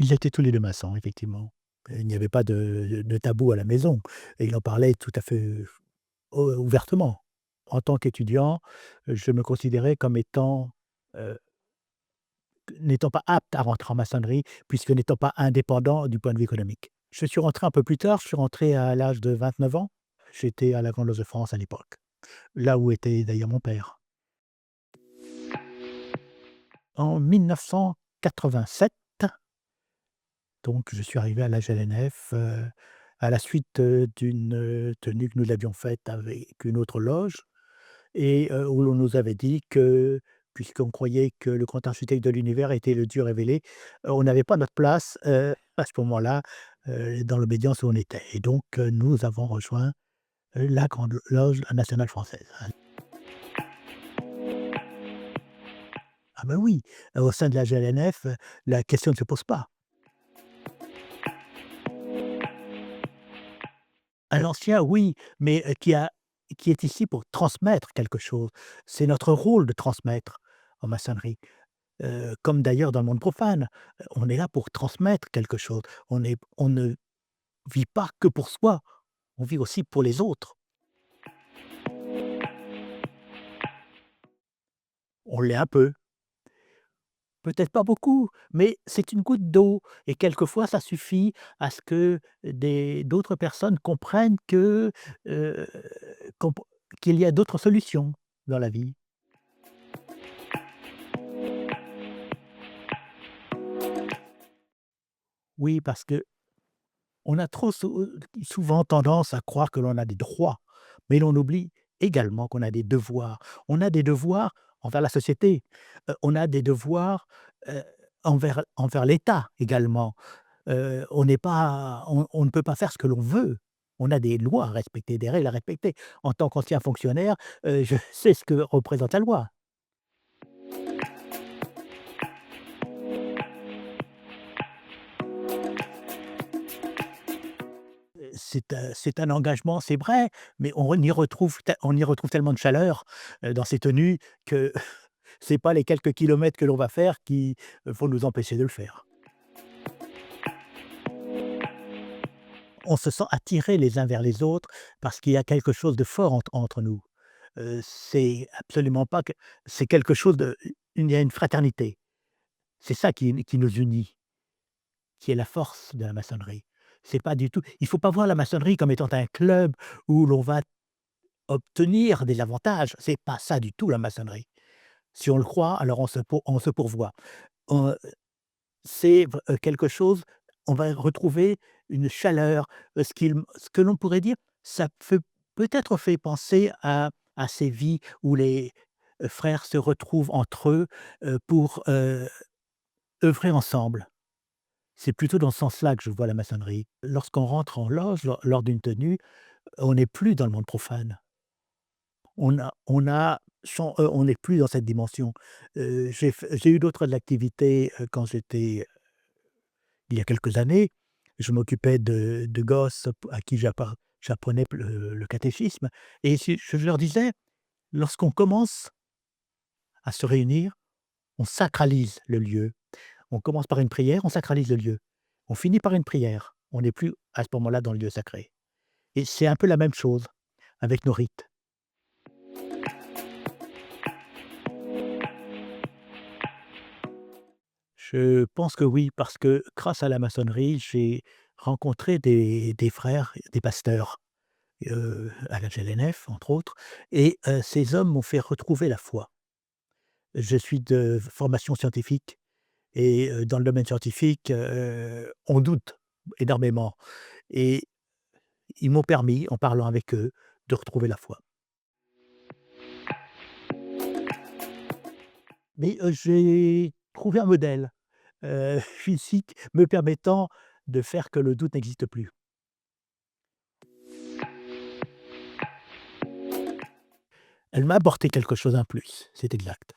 Ils étaient tous les 2 maçons, effectivement. Il n'y avait pas de tabou à la maison et il en parlait tout à fait, ouvertement. En tant qu'étudiant, je me considérais comme étant, heu, n'étant pas apte à rentrer en maçonnerie puisque n'étant pas indépendant du point de vue économique. Je suis rentré un peu plus tard, je suis rentré à l'âge de 29 ans. J'étais à la Grande Loge de France à l'époque, là où était d'ailleurs mon père. En 1987, donc je suis arrivé à la GLNF, à la suite, d'une, tenue que nous avions faite avec une autre loge et où l'on nous avait dit que, puisqu'on croyait que le grand architecte de l'univers était le Dieu révélé, on n'avait pas notre place, à ce moment-là, dans l'obédience où on était et donc nous avons rejoint, la Grande Loge nationale française. Ah ben oui, au sein de la GLNF, la question ne se pose pas. À l'ancien, oui, mais qui est ici pour transmettre quelque chose. C'est notre rôle de transmettre en maçonnerie, comme d'ailleurs dans le monde profane. On est là pour transmettre quelque chose. On ne vit pas que pour soi, on vit aussi pour les autres. On l'est un peu, peut-être pas beaucoup, mais c'est une goutte d'eau et quelquefois ça suffit à ce que des d'autres personnes comprennent que, heu, comp qu'il y a d'autres solutions dans la vie. Oui, parce que on a trop souvent tendance à croire que l'on a des droits, mais l'on oublie également qu'on a des devoirs. On a des devoirs envers la société, on a des devoirs, heu, envers l'État également. On n'est pas on ne peut pas faire ce que l'on veut. On a des lois à respecter, des règles à respecter. En tant qu'ancien fonctionnaire, je sais ce que représente la loi. C'est un engagement, c'est vrai, mais on y retrouve tellement de chaleur, dans ces tenues que c'est pas les quelques kilomètres que l'on va faire qui, vont nous empêcher de le faire. On se sent attirés les uns vers les autres parce qu'il y a quelque chose de fort entre nous. C'est absolument pas que c'est quelque chose de il y a une fraternité. C'est ça qui nous unit, qui est la force de la maçonnerie. C'est pas du tout il faut pas voir la maçonnerie comme étant un club où l'on va obtenir des avantages, c'est pas ça du tout la maçonnerie. Si on le croit, alors on se pourvoit. Heu, c'est quelque chose on va retrouver une chaleur, ce que l'on pourrait dire, ça fait peut-être fait penser à ces vies où les, frères se retrouvent entre eux, pour, œuvrer ensemble. C'est plutôt dans ce sens-là que je vois la maçonnerie. Lorsqu'on rentre en loge, lors d'une tenue, on n'est plus dans le monde profane. On n'est plus dans cette dimension. J'ai eu d'autres activités, quand j'étais il y a quelques années. Je m'occupais de gosses à qui j'apprenais le catéchisme et si je leur disais: «Lorsqu'on commence à se réunir, on sacralise le lieu. On commence par une prière, on sacralise le lieu. On finit par une prière. On n'est plus à ce moment-là dans le lieu sacré» et c'est un peu la même chose avec nos rites. Je pense que oui, parce que grâce à la maçonnerie, j'ai rencontré des frères, des pasteurs, à la GLNF, entre autres et ces hommes m'ont fait retrouver la foi. Je suis de formation scientifique et dans le domaine scientifique, on doute énormément et ils m'ont permis, en parlant avec eux, de retrouver la foi. Mais j'ai trouvé un modèle, physique me permettant de faire que le doute n'existe plus. Elle m'a apporté quelque chose en plus, c'est exact.